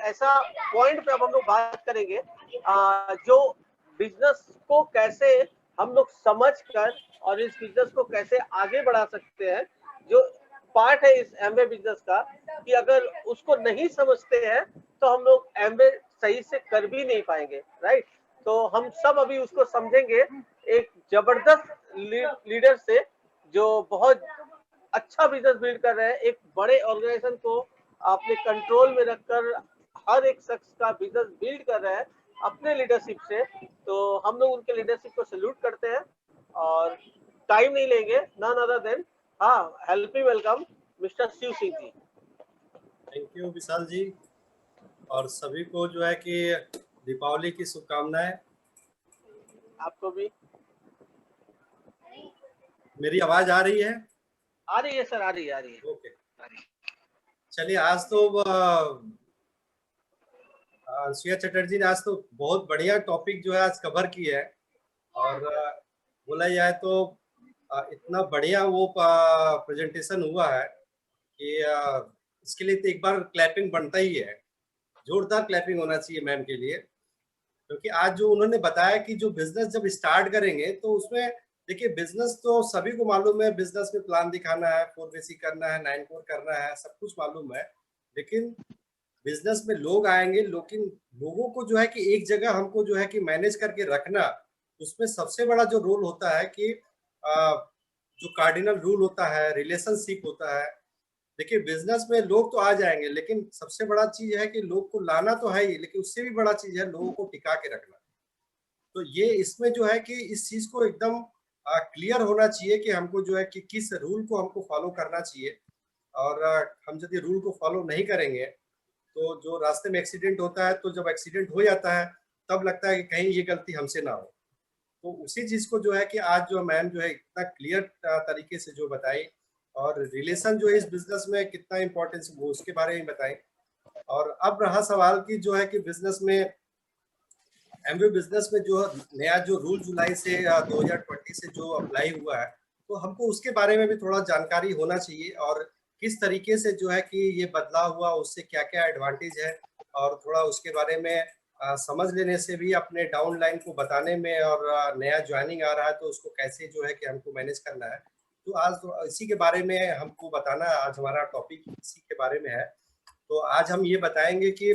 ऐसा पॉइंट पे अब हम लोग बात करेंगे जो बिजनेस को कैसे हम लोग समझ कर और इस बिजनेस को कैसे आगे बढ़ा सकते हैं। जो पार्ट है इस एमवे बिजनेस का कि अगर उसको नहीं समझते हैं तो हम लोग एमवे सही से कर भी नहीं पाएंगे, राइट। तो हम सब अभी उसको समझेंगे एक जबरदस्त लीडर से जो बहुत अच्छा बिजनेस बिल्ड कर रहे हैं, एक बड़े ऑर्गेनाइजेशन को अपने कंट्रोल में रखकर हर एक शख्स का बिजनेस बिल्ड कर रहे हैं अपने लीडरशिप से। तो हम लोग उनके लीडरशिप को सैल्यूट करते हैं और टाइम नहीं लेंगे, none other than help me welcome Mister Shiv Singh ji. Thank you Vishal ji, और सभी को जो है कि दीपावली की शुभकामनाएं। आपको भी। मेरी आवाज आ रही है? आ रही है सर, आ रही है, आ रही है। ओके, चलिए। आज तो सुया चटर्जी ने आज तो बहुत बढ़िया टॉपिक जो है आज कवर किया है, और बोला जाए तो इतना बढ़िया वो प्रेजेंटेशन हुआ है कि इसके लिए तो एक बार क्लैपिंग बनता ही है। जोरदार क्लैपिंग होना चाहिए मैम के लिए, क्योंकि आज जो उन्होंने बताया कि जो बिजनेस जब स्टार्ट करेंगे तो उसमें देखिए, बिजनेस तो सभी को मालूम है, बिजनेस में प्लान दिखाना है, 4 बेसिक करना है, 9 कोर करना है, सब कुछ मालूम है। लेकिन बिजनेस में लोग आएंगे, लेकिन लोगों को जो है कि एक जगह हमको जो है कि मैनेज करके रखना, उसमें सबसे बड़ा जो रोल होता है कि जो कार्डिनल रूल होता है, रिलेशनशिप होता है। देखिए, बिजनेस में लोग तो आ जाएंगे, लेकिन सबसे बड़ा चीज है कि लोग को लाना तो है ही, लेकिन उससे भी बड़ा चीज है लोगों को टिका के रखना। तो ये इसमें जो है कि इस चीज को एकदम क्लियर होना चाहिए कि हमको जो है कि किस रूल को हमको फॉलो करना चाहिए। और हम यदि रूल को फॉलो नहीं करेंगे तो जो रास्ते में एक्सीडेंट होता है, तो जब एक्सीडेंट हो जाता है तब लगता है कि कहीं ये गलती हमसे ना हो। तो उसी चीज को जो है कि आज जो मैम जो है इतना क्लियर तरीके से जो बताई, और रिलेशन जो है इस बिजनेस में कितना इंपॉर्टेंस वो उसके बारे में बताई। और अब रहा सवाल कि जो है कि बिजनेस में, एमवे बिजनेस में जो नया जो रूल जुलाई से 2020 से जो अप्लाई हुआ है, तो हमको उसके बारे में भी थोड़ा जानकारी होना चाहिए, और किस तरीके से जो है कि ये बदलाव हुआ, उससे क्या क्या एडवांटेज है, और थोड़ा उसके बारे में समझ लेने से भी अपने डाउन लाइन को बताने में, और नया ज्वाइनिंग आ रहा है तो उसको कैसे जो है कि हमको मैनेज करना है। तो आज तो इसी के बारे में हमको बताना, आज हमारा टॉपिक इसी के बारे में है। तो आज हम ये बताएंगे कि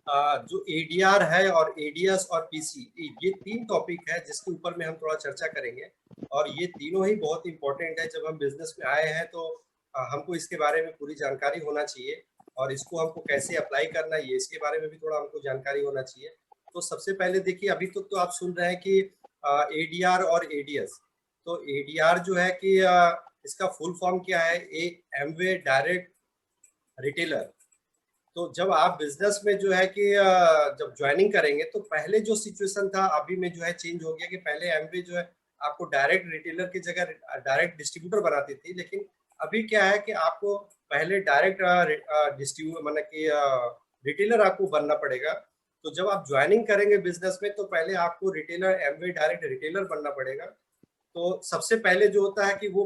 जो एडीआर है और एडीएस और पीसी, ये 3 टॉपिक है जिसके ऊपर में हम थोड़ा चर्चा करेंगे। और ये तीनों ही बहुत इंपॉर्टेंट है। जब हम बिजनेस में आए हैं तो हमको इसके बारे में पूरी जानकारी होना चाहिए, और इसको हमको कैसे अप्लाई करना है, ये इसके बारे में भी थोड़ा हमको जानकारी होना चाहिए। तो सबसे पहले देखिए, अभी तक तो आप सुन रहे हैं कि एडीआर और एडीएस। तो एडीआर जो है कि इसका फुल फॉर्म क्या है, एमवे डायरेक्ट रिटेलर। तो जब आप बिजनेस में जो है कि जब ज्वाइनिंग करेंगे तो पहले जो सिचुएशन था अभी में जो है चेंज हो गया, कि पहले एमवे जो है आपको डायरेक्ट रिटेलर की जगह डायरेक्ट डिस्ट्रीब्यूटर बनाती थी। लेकिन अभी क्या है कि आपको पहले डायरेक्ट डिस्ट्रीब्यूटर मतलब कि रिटेलर आपको बनना पड़ेगा। तो जब आप ज्वाइनिंग करेंगे बिजनेस में तो पहले आपको रिटेलर, एमवे डायरेक्ट रिटेलर बनना पड़ेगा। तो सबसे पहले जो होता है कि वो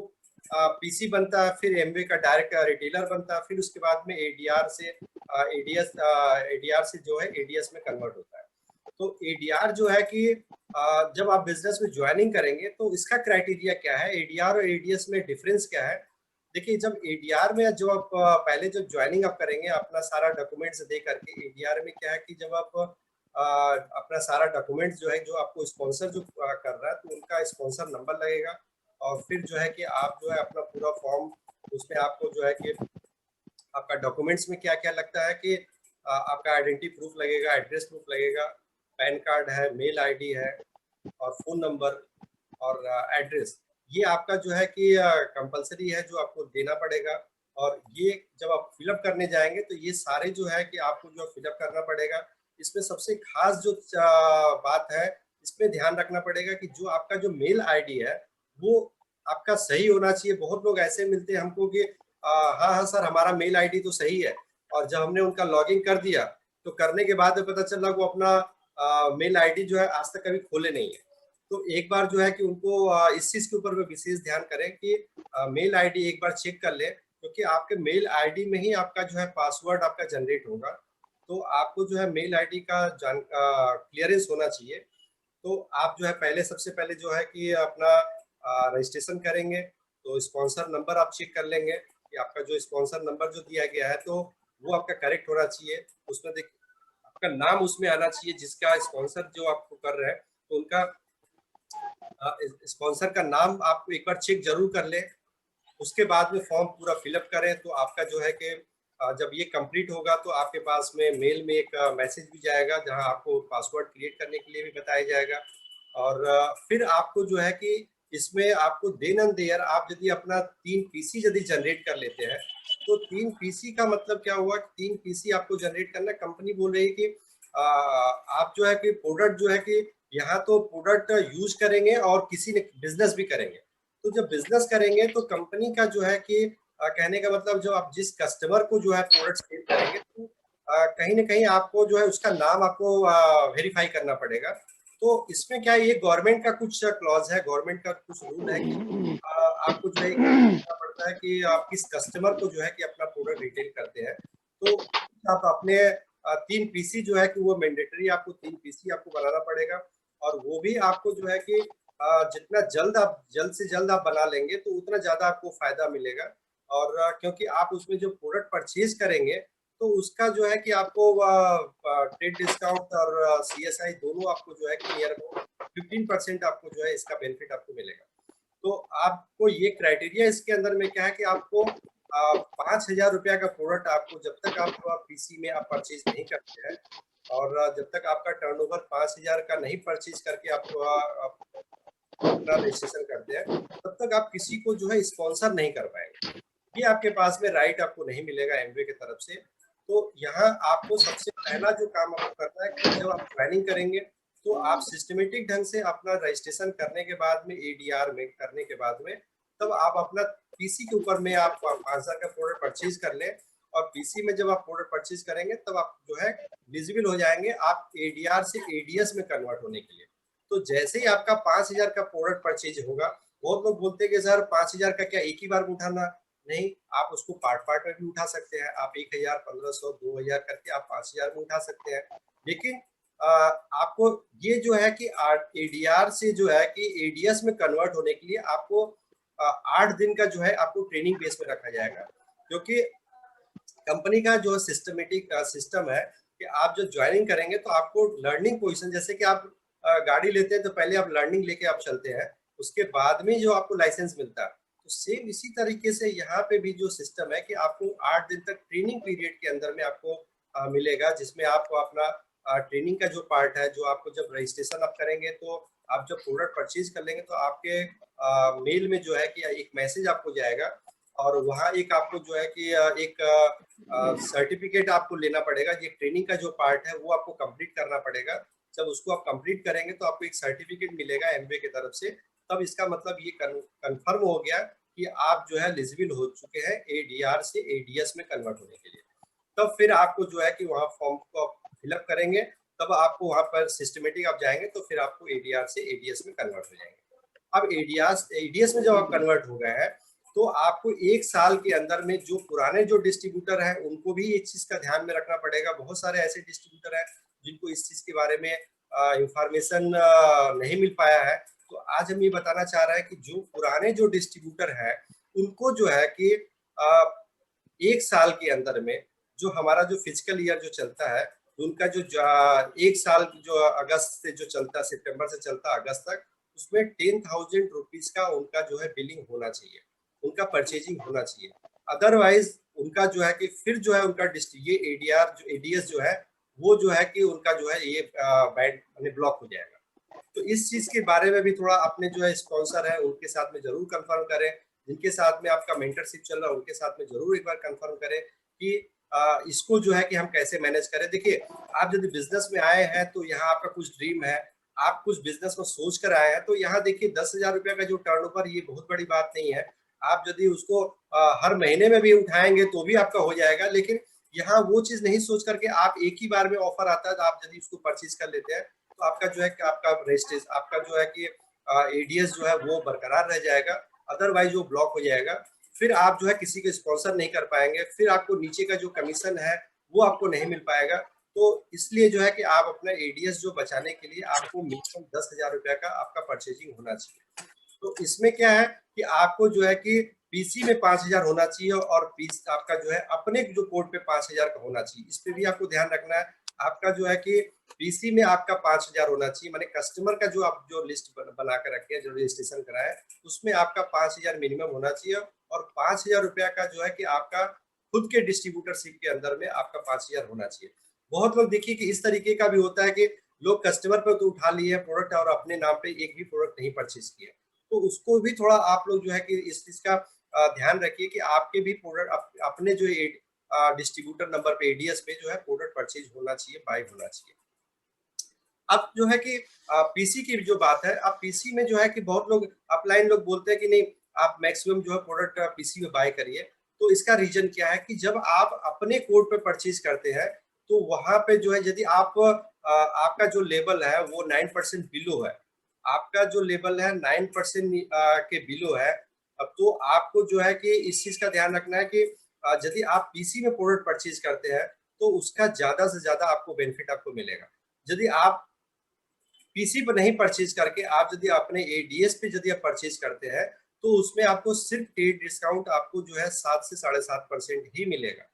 पीसी बनता है, फिर एमवे का डायरेक्ट रिटेलर बनता है, फिर उसके बाद में एडीआर से एडीएस, एडीआर से जो है एडीएस में कन्वर्ट होता है। तो एडीआर जो है कि जब आप बिजनेस में ज्वाइनिंग करेंगे तो इसका क्राइटेरिया क्या है, एडीआर और एडीएस में डिफरेंस क्या है। देखिए, जब एडीआर में जो आप पहले जब ज्वाइनिंग आप करेंगे अपना सारा डॉक्यूमेंट्स दे करके, एडीआर में क्या है कि जब आप अपना सारा डॉक्यूमेंट्स जो है, जो आपको स्पॉन्सर जो कर रहा है तो उनका स्पॉन्सर नंबर लगेगा, और फिर जो है कि आप जो है अपना पूरा फॉर्म, उसमें आपको जो है कि आपका डॉक्यूमेंट्स में क्या क्या लगता है कि आपका आइडेंटिटी प्रूफ लगेगा, एड्रेस प्रूफ लगेगा, पैन कार्ड है, मेल आईडी है, और फोन नंबर, और एड्रेस। ये आपका जो है कि कंपलसरी है, जो आपको देना पड़ेगा। और ये जब आप फिलअप करने जाएंगे तो ये सारे जो है कि आपको जो फिलअप करना पड़ेगा। इसमें सबसे खास जो बात है, इसमें ध्यान रखना पड़ेगा कि जो आपका जो मेल आईडी है वो आपका सही होना चाहिए। बहुत लोग ऐसे मिलते हैं हमको कि हाँ हाँ सर, हमारा मेल आईडी तो सही है, और जब हमने उनका लॉगिन कर दिया तो करने के बाद पता चला वो अपना मेल आईडी जो है आज तक कभी खोले नहीं है। तो एक बार जो है कि उनको इस चीज के ऊपर में विशेष ध्यान करें कि मेल आईडी एक बार चेक कर ले, क्योंकि आपके मेल आईडी में ही आपका जो है पासवर्ड आपका जनरेट होगा। तो आपको जो है मेल आईडी का क्लियरेंस होना चाहिए। तो आप जो है पहले सबसे पहले जो है कि अपना रजिस्ट्रेशन करेंगे, तो स्पॉन्सर नंबर आप चेक कर लेंगे कि आपका जो स्पॉन्सर नंबर जो दिया गया है तो वो आपका करेक्ट होना चाहिए। उसमें देख आपका नाम उसमें आना चाहिए, जिसका स्पॉन्सर जो आपको कर रहे हैं तो उनका स्पॉन्सर का नाम आप एक बार चेक जरूर कर लें। उसके बाद में फॉर्म पूरा फिलअप करें तो आपका जो है कि जब ये कंप्लीट होगा तो आपके पास में मेल में एक मैसेज भी जाएगा जहां आपको पासवर्ड क्रिएट करने के लिए भी बताया जाएगा। और फिर आपको जो है कि इसमें आपको देन एंड देयर आप यदि अपना 3 पीसी यदि जनरेट कर लेते हैं तो 3 पीसी का मतलब क्या हुआ कि 3 पीसी आपको जनरेट करना, कंपनी बोल रही है कि आप जो है कि प्रोडक्ट जो है कि यहाँ तो प्रोडक्ट यूज करेंगे और किसी ने बिजनेस भी करेंगे। तो जब बिजनेस करेंगे तो कंपनी का जो है कि कहने का मतलब जो आप जिस कस्टमर को जो है प्रोडक्ट सेल करेंगे तो कहीं ना कहीं आपको जो है उसका नाम आपको वेरीफाई करना पड़ेगा। तो इसमें क्या है, ये गवर्नमेंट का कुछ क्लॉज है, गवर्नमेंट का कुछ रूल है कि आपको जो है करना पड़ता है कि आप किस कस्टमर को जो है कि अपना प्रोडक्ट रिटेल करते हैं। तो आप अपने 3 पीसी जो है कि वो मैंडेटरी आपको 3 पीसी आपको बनाना पड़ेगा। और वो भी आपको जो है कि जितना जल्द से जल्द आप बना लेंगे तो उतना ज्यादा आपको फायदा मिलेगा। और क्योंकि आप उसमें जो प्रोडक्ट परचेज करेंगे तो उसका जो है कि आपको ट्रेड डिस्काउंट और सीएसआई दोनों आपको जो है कि नियर अबाउट 15% आपको जो है इसका बेनिफिट आपको मिलेगा। तो आपको ये क्राइटेरिया इसके अंदर में क्या है कि आपको 5,000 रुपया का प्रोडक्ट आपको जब तक आप पीसी में आप परचेज नहीं करते हैं और जब तक आपका टर्नओवर 5,000 का नहीं परचेज करके आप अपना रजिस्ट्रेशन करते हैं तब तक आप किसी को जो है स्पॉन्सर नहीं कर पाएंगे। ये आपके पास में राइट आपको नहीं मिलेगा एमवे की तरफ से। तो यहाँ आपको सबसे पहला जो काम आपको करना है कि जब आप ज्वाइनिंग करेंगे तो आप सिस्टमेटिक ढंग से अपना रजिस्ट्रेशन करने के बाद में एडीआर में करने के बाद में तब आप अपना पीसी के ऊपर में आप 5,000 का प्रोडक्ट परचेज कर लें। और पीसी में जब आप प्रोडक्ट परचेज करेंगे तब आप जो है विजिबल हो जाएंगे आप एडीआर से एडीएस में कन्वर्ट होने के लिए। तो जैसे ही आपका 5,000 का प्रोडक्ट परचेज होगा, बहुत लोग बोलते हैं कि सर 5,000 का क्या एक ही बार में उठाना? नहीं, आप उसको पार्ट पार्ट में भी उठा सकते हैं। आप 1,000, 1,500, 2,000 करके आप 5,000 में उठा सकते हैं। लेकिन आपको ये जो है कि एडीआर से जो है कि एडीएस में कन्वर्ट होने के लिए आपको 8 दिन का जो है आपको ट्रेनिंग बेस में रखा जाएगा। क्योंकि कंपनी का जो सिस्टमेटिक सिस्टम है कि आप जब ज्वाइनिंग करेंगे तो आपको लर्निंग पोजीशन, जैसे कि आप गाड़ी लेते हैं तो पहले आप लर्निंग लेके आप चलते हैं, उसके बाद में जो आपको लाइसेंस मिलता है, तो सेम इसी तरीके से यहाँ पे भी जो सिस्टम है कि आपको 8 दिन तक ट्रेनिंग पीरियड के अंदर में आपको मिलेगा, जिसमें आपको अपना ट्रेनिंग का जो पार्ट है, जो आपको जब रजिस्ट्रेशन आप करेंगे तो आप जब प्रोडक्ट परचेज कर लेंगे तो आपके मेल में जो है कि एक मैसेज आपको जाएगा और वहाँ एक आपको जो है कि एक सर्टिफिकेट आपको लेना पड़ेगा। ये ट्रेनिंग का जो पार्ट है वो आपको कंप्लीट करना पड़ेगा। जब उसको आप कंप्लीट करेंगे तो आपको एक सर्टिफिकेट मिलेगा एमवे की तरफ से। तब इसका मतलब ये कंफर्म हो गया कि आप जो है एलिजिबल हो चुके हैं एडीआर से एडीएस में कन्वर्ट होने के लिए। तब फिर आपको जो है कि वहाँ फॉर्म को आप फिलअप करेंगे, तब आपको वहाँ पर सिस्टमेटिक आप जाएंगे तो फिर आपको एडीआर से एडीएस में कन्वर्ट हो जाएंगे। अब एडीएस में जब आप कन्वर्ट हो गए हैं तो आपको 1 साल के अंदर में जो पुराने जो डिस्ट्रीब्यूटर हैं उनको भी इस चीज का ध्यान में रखना पड़ेगा। बहुत सारे ऐसे डिस्ट्रीब्यूटर हैं जिनको इस चीज के बारे में इंफॉर्मेशन नहीं मिल पाया है। तो आज हम ये बताना चाह रहे हैं कि जो पुराने जो डिस्ट्रीब्यूटर हैं उनको जो है कि 1 साल के अंदर में जो हमारा जो फिजिकल ईयर जो चलता है उनका जो 1 साल जो अगस्त से जो चलता, सितंबर से चलता अगस्त तक, उसमें 10,000 रुपीज का उनका जो है बिलिंग होना चाहिए, उनका परचेजिंग होना चाहिए। अदरवाइज उनका जो है कि फिर जो है उनका ये एडीआर जो एडीएस जो है वो जो है कि उनका जो है ये बैंड ब्लॉक हो जाएगा। तो इस चीज के बारे में भी थोड़ा अपने जो है स्पॉन्सर है उनके साथ में जरूर कंफर्म करें, जिनके साथ में आपका मेंटरशिप चल रहा है उनके साथ में जरूर एक बार कंफर्म करें कि इसको जो है कि हम कैसे मैनेज करें। देखिए, आप यदि बिजनेस में आए हैं तो यहाँ आपका कुछ ड्रीम है, आप कुछ बिजनेस में सोच कर आए हैं, तो यहाँ देखिए 10,000 रुपया का जो टर्नओवर ये बहुत बड़ी बात नहीं है। आप यदि उसको हर महीने में भी उठाएंगे तो भी आपका हो जाएगा। लेकिन यहाँ वो चीज नहीं सोच करके आप एक ही बार में ऑफर आता है तो आप यदि उसको परचेज कर लेते हैं तो आपका जो है कि आपका रजिस्ट्रेशन, आपका जो है कि एडीएस जो है वो बरकरार रह जाएगा, अदरवाइज वो ब्लॉक हो जाएगा। फिर आप जो है किसी को स्पॉन्सर नहीं कर पाएंगे, फिर आपको नीचे का जो कमीशन है वो आपको नहीं मिल पाएगा। तो इसलिए जो है कि आप अपना एडीएस जो बचाने के लिए आपको मिनिमम 10,000 रुपया का आपका परचेजिंग होना चाहिए। तो इसमें क्या है कि आपको जो है कि पीसी में 5,000 होना चाहिए और पीस आपका जो है अपने जो कोड पे 5,000 का होना चाहिए। इस पे भी आपको ध्यान रखना है। आपका जो है कि पीसी में आपका 5,000 होना चाहिए, माने कस्टमर का जो आप जो लिस्ट बना कर रखे हैं, जो रजिस्ट्रेशन कराए, उसमें आपका 5,000 मिनिमम होना चाहिए और 5,000 रुपया का जो है कि आपका खुद के डिस्ट्रीब्यूटरशिप के अंदर में आपका 5,000 होना चाहिए। बहुत लोग देखिए कि इस तरीके का भी होता है कि लोग कस्टमर पर तो उठा लिए प्रोडक्ट और अपने नाम पे एक भी प्रोडक्ट नहीं परचेज किया। तो उसको भी थोड़ा आप लोग जो है कि इस चीज का ध्यान रखिए कि आपके भी प्रोडक्ट अपने जो डिस्ट्रीब्यूटर नंबर पे एडीएस पे जो है प्रोडक्ट परचेज होना चाहिए, बाय होना चाहिए। अब जो है कि पीसी की जो बात है, अब पीसी में जो है कि बहुत लोग अपलाइन लोग बोलते हैं कि नहीं आप मैक्सिमम जो है प्रोडक्ट पीसी में बाय करिए। तो इसका रीजन क्या है कि जब आप अपने कोड पे परचेज करते हैं तो वहां पे जो है यदि आप आपका जो लेवल है वो 9% बिलो है, आपका जो लेवल है 9% के बिलो है, अब तो आपको जो है कि इस चीज का ध्यान रखना है कि यदि आप पीसी में प्रोडक्ट परचेज करते हैं तो उसका ज्यादा से ज्यादा आपको बेनिफिट आपको मिलेगा। यदि आप पीसी पर नहीं परचेज करके आप यदि अपने एडीएस पे यदि आप परचेज करते हैं तो उसमें आपको सिर्फ ट्रेड डिस्काउंट आपको जो है 7 से 7.5% ही मिलेगा।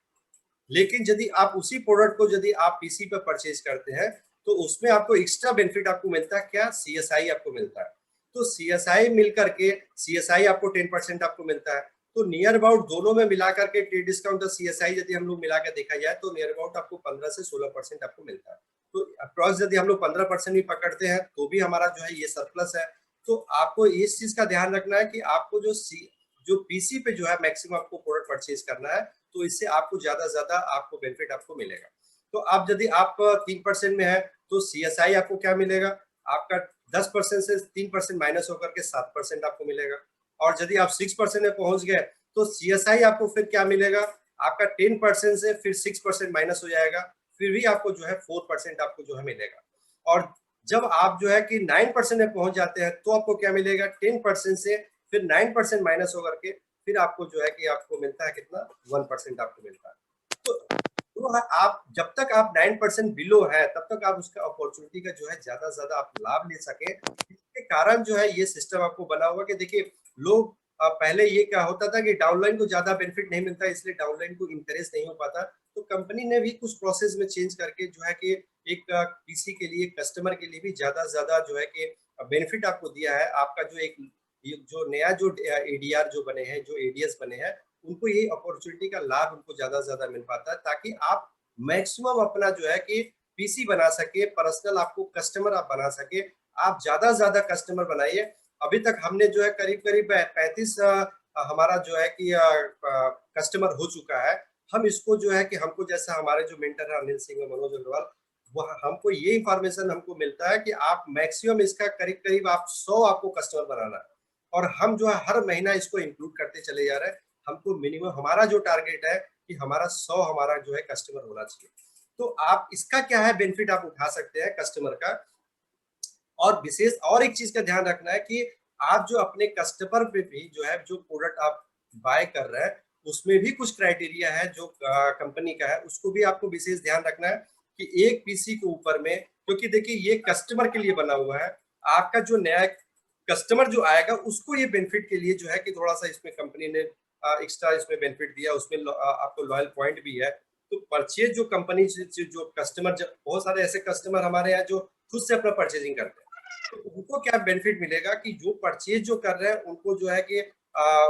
लेकिन यदि आप उसी प्रोडक्ट को यदि आप पीसी पर परचेज करते हैं तो उसमें आपको एक्स्ट्रा बेनिफिट आपको मिलता है, क्या सीएसआई आपको मिलता है। तो सीएसआई मिलकर के सीएसआई आपको 10% आपको मिलता है। तो नियर अबाउट दोनों में मिलाकर के ट्रेड डिस्काउंट और सीएसआई यदि हम लोग मिलाकर देखा जाए तो नियर अबाउट आपको 15 से 16% आपको मिलता है। तो अप्रॉक्स यदि हम लोग 15% भी पकड़ते हैं तो भी हमारा जो है ये सरप्लस है। तो आपको इस चीज का ध्यान रखना है कि आपको जो पीसी पे जो है मैक्सिमम आपको प्रोडक्ट परचेज करना है, तो इससे आपको ज्यादा ज्यादा आपको बेनिफिट आपको मिलेगा। तो अब यदि आप 3% में है तो सीएसआई आपको क्या मिलेगा, आपका 10% से 3% माइनस होकर के 7% आपको मिलेगा। और यदि आप 6% में पहुंच गए तो सीएसआई आपको फिर क्या मिलेगा, आपका 10% से फिर 6% माइनस हो जाएगा, फिर भी आपको जो है 4% आपको जो है मिलेगा। और जब आप जो है कि 9% में पहुंच जाते हैं तो आपको क्या मिलेगा, 10% से फिर 9% माइनस होकर के फिर आपको जो है कि आपको मिलता है कितना, 1% आपको मिलता है। तो आप जब तक आप 9% बिलो है तब तक आप उसका अपॉर्चुनिटी का जो है ज्यादा से ज्यादा आप लाभ ले सके। इसके कारण जो है ये सिस्टम आपको बना हुआ कि देखिए लोग पहले ये क्या होता था कि डाउनलाइन को ज्यादा बेनिफिट नहीं मिलता इसलिए डाउनलाइन को इंकरेज नहीं हो पाता। तो कंपनी ने भी कुछ प्रोसेस में चेंज करके जो है कि एक पीसी के लिए कस्टमर के लिए भी ज्यादा से ज्यादा जो है कि बेनिफिट आपको दिया है। आपका जो एक जो नया जो एडीआर जो बने हैं, जो एडीएस बने हैं, उनको ये अपॉर्चुनिटी का लाभ उनको ज्यादा से ज्यादा मिल पाता है ताकि आप मैक्सिमम अपना जो है कि पीसी बना सके, पर्सनल आपको कस्टमर आप बना सके। आप ज्यादा से ज्यादा कस्टमर बनाइए। अभी तक हमने जो है करीब करीब 35 हमारा जो है कि कस्टमर हो चुका है। हम इसको जो है कि हमको जैसा हमारे जो मेंटर है अनिल सिंह मनोज अग्रवाल, वह हमको ये इंफॉर्मेशन हमको मिलता है कि आप मैक्सिमम इसका करीब करीब आप 100 आपको कस्टमर बनाना है और हम जो है हर महीना इसको इंक्लूड करते चले जा रहे हैं। हमको मिनिमम हमारा जो टारगेट है कि हमारा 100 हमारा जो है कस्टमर होना चाहिए। तो आप इसका क्या है बेनिफिट आप उठा सकते हैं कस्टमर का। और विशेष और एक चीज का ध्यान रखना है कि आप जो अपने कस्टमर पे भी जो है जो प्रोडक्ट आप बाय कर रहे हैं उसमें भी कुछ क्राइटेरिया है जो कंपनी का है, उसको भी आपको विशेष ध्यान रखना है कि एक पीसी के ऊपर में, क्योंकि देखिए ये कस्टमर के लिए बना हुआ है। आपका जो नया कस्टमर जो आएगा उसको ये बेनिफिट के लिए जो है कि थोड़ा सा इसमें कंपनी ने एक्स्ट्रा इसमें बेनिफिट दिया, उसमें आपको लॉयल पॉइंट भी है। तो परचेज जो कंपनी से जो कस्टमर, बहुत सारे ऐसे कस्टमर हमारे यहाँ जो खुद से अपना परचेजिंग करते हैं, तो उनको क्या बेनिफिट मिलेगा कि जो परचेज जो कर रहे हैं उनको जो है कि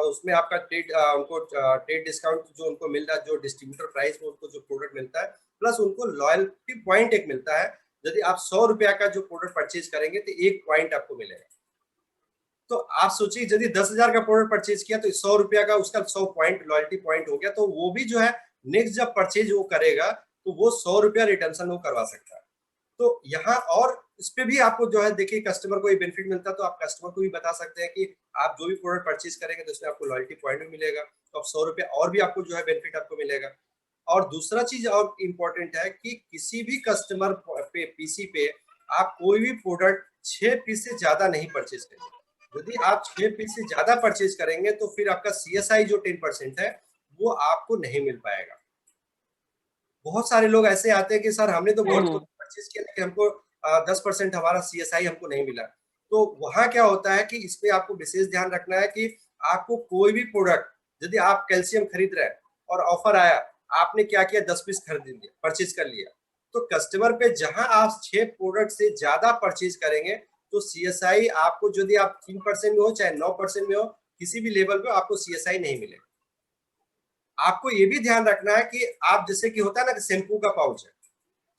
उसमें आपका ट्रेड उनको ट्रेड डिस्काउंट जो उनको मिल रहा है, जो डिस्ट्रीब्यूटर प्राइस में उनको जो प्रोडक्ट मिलता है, प्लस उनको लॉयल्टी पॉइंट एक मिलता है। यदि आप 100 रुपया का जो प्रोडक्ट परचेज करेंगे तो एक पॉइंट आपको मिलेगा। तो आप सोचिए यदि 10,000 का प्रोडक्ट परचेज किया तो 100 रुपया का उसका 100 पॉइंट लॉयल्टी पॉइंट हो गया, तो वो भी जो है नेक्स्ट जब परचेज वो करेगा तो वो 100 रुपया रिटर्न वो करवा सकता है। तो यहाँ और इस पे भी आपको जो है देखिए कस्टमर को बेनिफिट मिलता है, तो आप कस्टमर को भी बता सकते हैं कि आप जो भी प्रोडक्ट परचेज करेंगे तो उसमें आपको लॉयल्टी पॉइंट भी मिलेगा, तो आप 100 रुपया और भी आपको जो है बेनिफिट आपको मिलेगा। और दूसरा चीज और इम्पोर्टेंट है कि किसी भी कस्टमर पे पीसी पे आप कोई भी प्रोडक्ट 6 पीस से ज्यादा नहीं परचेज करेंगे। यदि आप 6 पीस से ज्यादा परचेज करेंगे तो फिर आपका सीएसआई जो 10% है वो आपको नहीं मिल पाएगा। बहुत सारे लोग ऐसे आते हैं कि सर हमने तो बहुत कुछ परचेज किया लेकिन हमको 10% हमारा CSI हमको नहीं मिला। तो वहां क्या होता है कि इसमें आपको विशेष ध्यान रखना है कि आपको कोई भी प्रोडक्ट यदि आप कैल्शियम खरीद रहे हैं और ऑफर आया, आपने क्या किया 10 पीस खरीद लिया, परचेज कर लिया, तो कस्टमर पे जहां आप 6 प्रोडक्ट से ज्यादा परचेज करेंगे तो CSI आपको, यदि आप 3% में हो चाहे 9% में हो, किसी भी लेवल पे आपको CSI नहीं मिलेगा। आपको ये भी ध्यान रखना है कि आप, जैसे कि होता है ना कि शैम्पू का पाउच है,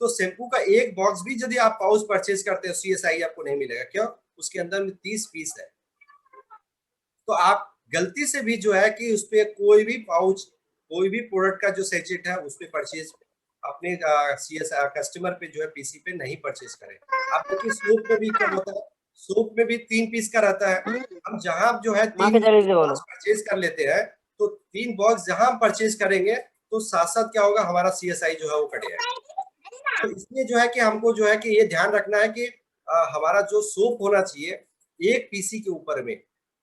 तो शैम्पू का एक बॉक्स भी यदि आप पाउच परचेज करते हो CSI आपको नहीं मिलेगा। क्यों? उसके अंदर में 30 पीस है। तो आप गलती से भी जो है कि उस पे कोई भी पाउच, कोई भी प्रोडक्ट का जो सैचेट है उस पे परचेज अपने CSI कस्टमर पे जो है PC पे नहीं परचेज करें। आप देखिए सोप में भी क्या होता है, सोप में भी 3 पीस का रहता है। हम जहां जो है 3 बॉक्स परचेज कर लेते हैं, तो 3 बॉक्स जहां हम परचेज करेंगे तो साथ साथ क्या होगा, हमारा CSI जो है वो कट जाएगा। तो इसलिए जो है कि हमको जो है कि ये ध्यान रखना है कि हमारा जो सोप होना चाहिए एक PC के ऊपर में।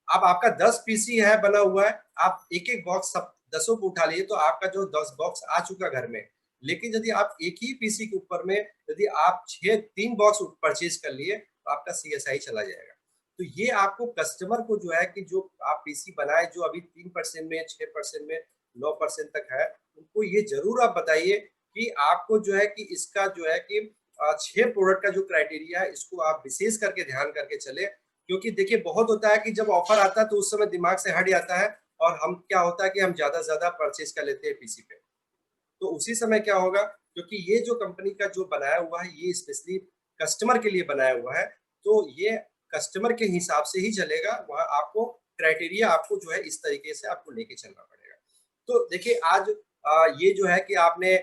अब आपका 10 PC है बना हुआ है, आप एक एक बॉक्स सब 10 को उठा लिए तो आपका जो 10 बॉक्स आ चुका घर में। लेकिन यदि आप एक ही PC के ऊपर में यदि आप 3 बॉक्स परचेज कर लिए तो आपका CSI चला जाएगा। तो ये आपको कस्टमर को जो है कि जो आप PC बनाए जो अभी 3% में, 6% में, 9% तक है, उनको ये जरूर आप बताइए कि आपको जो है कि इसका जो है कि 6 प्रोडक्ट का जो क्राइटेरिया है इसको आप विशेष करके ध्यान करके चले। क्योंकि देखिए बहुत होता है कि जब ऑफर आता है तो उस समय दिमाग से हट जाता है और हम क्या होता है कि हम ज्यादा से ज्यादा परचेज कर लेते हैं PC पे। तो उसी समय क्या होगा, क्योंकि ये जो कंपनी का जो बनाया हुआ है ये स्पेशली कस्टमर के लिए बनाया हुआ है, तो ये कस्टमर के हिसाब से ही चलेगा। वहाँ आपको क्राइटेरिया आपको जो है इस तरीके से आपको लेके चलना पड़ेगा। तो देखिए आज ये जो है कि आपने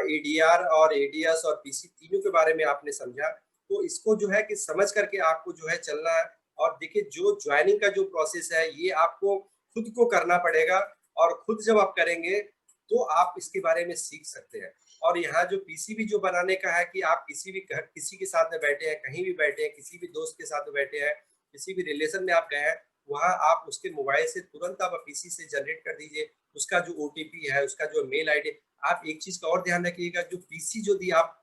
ADR और ADS और PC तीनों के बारे में आपने समझा, तो इसको जो है कि समझ करके आपको जो है चलना है। और देखिए जो ज्वाइनिंग का जो प्रोसेस है ये आपको खुद को करना पड़ेगा, और खुद जब आप करेंगे तो आप इसके बारे में सीख सकते हैं। और यहाँ जो PCB जो बनाने का है कि आप किसी भी घर, किसी के साथ में बैठे हैं, कहीं भी बैठे हैं, किसी भी दोस्त के साथ में बैठे हैं, किसी भी रिलेशन में आप गए हैं, वहाँ आप उसके मोबाइल से तुरंत आप PC से जनरेट कर दीजिए उसका जो OTP है, उसका जो मेल ID। आप एक चीज का और ध्यान रखिएगा, जो PC जो दी आप,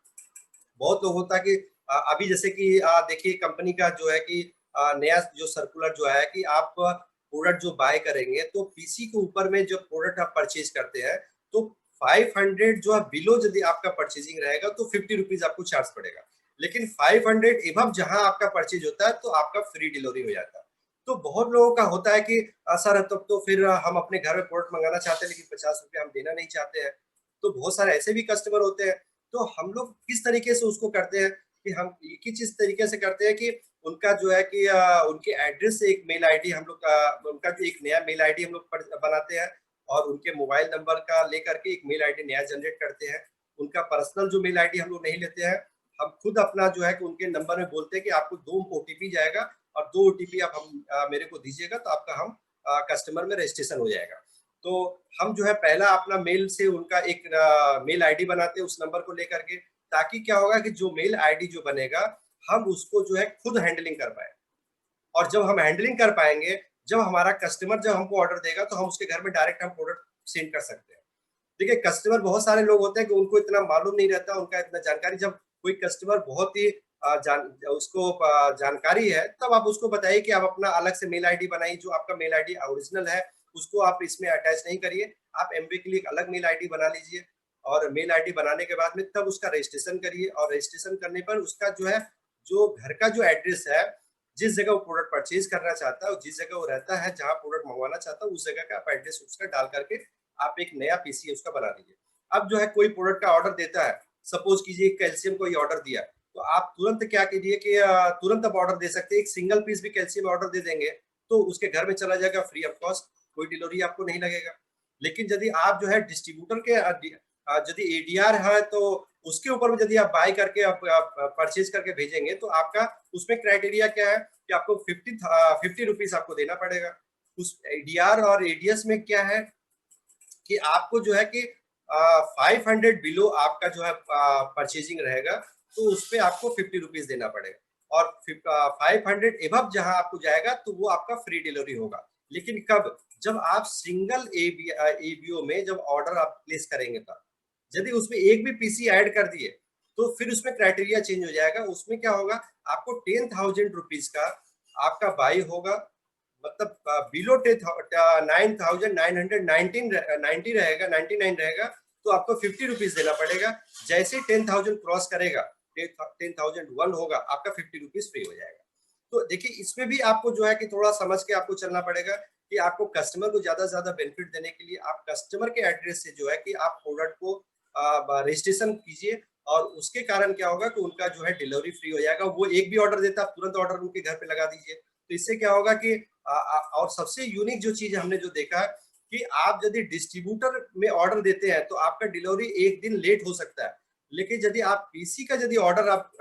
बहुत लोग होता है कि अभी जैसे कि देखिए कंपनी का जो है कि नया जो सर्कुलर जो है कि आप प्रोडक्ट जो बाय करेंगे तो PC के ऊपर में जो प्रोडक्ट आप परचेज करते हैं तो 500 जो है बिलो यदि आपका परचेजिंग रहेगा तो 50 रुपीज आपको चार्ज पड़ेगा। लेकिन 500 एबव जहां आपका परचेज होता है तो आपका फ्री डिलीवरी हो जाता है। तो बहुत लोगों का होता है कि सर तब तो फिर हम अपने घर में प्रोडक्ट मंगाना चाहते हैं लेकिन 50 रुपये हम देना नहीं चाहते हैं। तो बहुत सारे ऐसे भी कस्टमर होते हैं। तो हम लोग किस तरीके से उसको करते हैं कि हम एक ही चीज तरीके से करते हैं कि उनका जो है कि उनके एड्रेस से एक मेल आईडी हम लोग उनका जो एक नया मेल आईडी हम लोग बनाते हैं और उनके मोबाइल नंबर का लेकर के एक मेल आईडी नया जनरेट करते हैं। उनका पर्सनल जो मेल आईडी हम लोग नहीं लेते हैं, हम खुद अपना जो है कि उनके नंबर में बोलते हैं कि आपको 2 OTP जाएगा और 2 OTP आप मेरे को दीजिएगा तो आपका हम कस्टमर में रजिस्ट्रेशन हो जाएगा। तो हम जो है पहला अपना मेल से उनका एक मेल आईडी बनाते हैं उस नंबर को लेकर के, ताकि क्या होगा कि जो मेल आईडी जो बनेगा हम उसको जो है खुद हैंडलिंग कर पाए। और जब हम हैंडलिंग कर पाएंगे, जब हमारा कस्टमर जब हमको ऑर्डर देगा तो हम उसके घर में डायरेक्ट हम प्रोडक्ट सेंड कर सकते हैं। देखिए कस्टमर बहुत सारे लोग होते हैं कि उनको इतना मालूम नहीं रहता, उनका इतना जानकारी, जब कोई कस्टमर बहुत ही उसको जानकारी है तब आप उसको बताइए कि आप अपना अलग से मेल आईडी बनाइए, जो आपका मेल आईडी ओरिजिनल है उसको आप इसमें अटैच नहीं करिए, आप एमवे के लिए एक अलग मेल आईडी बना लीजिए। और मेल आईडी बनाने के बाद में तब उसका रजिस्ट्रेशन करिए, और रजिस्ट्रेशन करने पर उसका जो है जो घर का जो एड्रेस है, जिस जगह वो प्रोडक्ट परचेज करना चाहता है और जिस जगह वो रहता है, जहाँ प्रोडक्ट मंगवाना चाहता है, उस जगह का आप एड्रेस उसका डाल करके आप एक नया PC उसका बना दीजिए। अब जो है कोई प्रोडक्ट का ऑर्डर देता है, सपोज कीजिए कैल्शियम को ये ऑर्डर दिया, तो आप तुरंत क्या कीजिए कि तुरंत आप ऑर्डर दे सकते हैं, एक सिंगल पीस भी कैल्शियम ऑर्डर दे देंगे तो उसके घर में चला जाएगा फ्री ऑफ कॉस्ट, कोई डिलीवरी आपको नहीं लगेगा। लेकिन यदि आप जो है डिस्ट्रीब्यूटर के यदि ADR है तो उसके ऊपर में यदि आप बाय करके आप परचेज करके भेजेंगे तो आपका उसमें क्राइटेरिया क्या है कि आपको 50 रुपीज आपको देना पड़ेगा। उस ADR और ADS में क्या है कि आपको जो है कि 500 बिलो आपका जो है परचेजिंग रहेगा तो उस पर आपको 50 रुपीज देना पड़ेगा, और 500 एबव जहां आपको जाएगा तो वो आपका फ्री डिलीवरी होगा। लेकिन कब? जब आप सिंगल ABO में जब ऑर्डर आप प्लेस करेंगे तब। यदि उसमें एक भी पीसी ऐड कर दिए तो फिर उसमें क्राइटेरिया चेंज हो जाएगा। उसमें क्या होगा, आपको 10,000 रुपीज का आपका बाई होगा, मतलब बिलो 9,990 रहेगा, 99 रहेगा, तो आपको 50 रुपीज देना पड़ेगा। जैसे ही 10,000 क्रॉस करेगा, 10,001 होगा, आपका 50 रुपीज फ्री हो जाएगा। तो देखिए इसमें भी आपको जो है कि थोड़ा समझ के आपको चलना पड़ेगा कि आपको कस्टमर को ज्यादा से ज्यादा बेनिफिट देने के लिए आप कस्टमर के एड्रेस से जो है कि आप प्रोडक्ट को रजिस्ट्रेशन कीजिए, और उसके कारण क्या होगा कि उनका जो है डिलीवरी फ्री हो जाएगा। वो एक भी ऑर्डर देता, आप तुरंत ऑर्डर उनके घर पे लगा दीजिए। तो इससे क्या होगा कि और सबसे यूनिक जो चीज हमने जो देखा कि आप यदि डिस्ट्रीब्यूटर में ऑर्डर देते हैं तो आपका डिलीवरी एक दिन लेट हो सकता है, लेकिन यदि आप पीसी का यदि ऑर्डर आप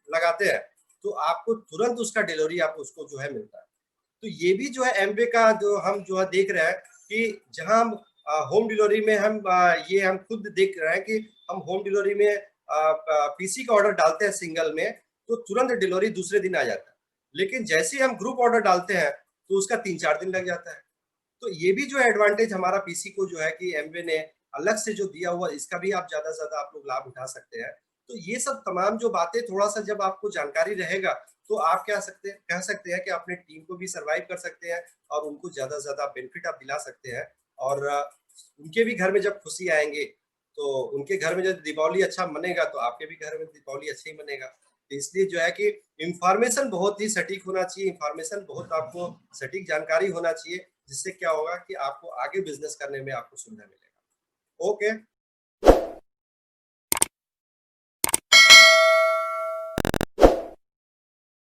लगाते हैं तो आपको तुरंत उसका डिलीवरी आप उसको जो है मिलता है। तो ये भी जो है एमवे का जो हम जो है देख रहे हैं कि जहां हम होम डिलीवरी में हम ये हम खुद देख रहे हैं कि हम होम डिलीवरी में पीसी का ऑर्डर डालते हैं सिंगल में तो तुरंत डिलीवरी दूसरे दिन आ जाता है, लेकिन जैसे ही हम ग्रुप ऑर्डर डालते हैं तो उसका 3-4 दिन लग जाता है। तो ये भी जो एडवांटेज हमारा पीसी को जो है कि एमवे ने अलग से जो दिया हुआ, इसका भी आप ज्यादा से ज्यादा आप लोग लाभ उठा सकते हैं। तो ये सब तमाम जो बातें थोड़ा सा जब आपको जानकारी रहेगा तो आप कह सकते हैं कि अपने टीम को भी सर्वाइव कर सकते हैं और उनको ज्यादा से ज्यादा बेनिफिट आप दिला सकते हैं। और उनके भी घर में जब खुशी आएंगे तो उनके घर में जब दीपावली अच्छा मनेगा तो आपके भी घर में दीपावली अच्छा ही मनेगा। तो इसलिए जो है कि इंफॉर्मेशन बहुत ही सटीक होना चाहिए, इंफॉर्मेशन बहुत आपको सटीक जानकारी होना चाहिए, जिससे क्या होगा कि आपको आगे बिजनेस करने में आपको सुविधा मिलेगा। ओके।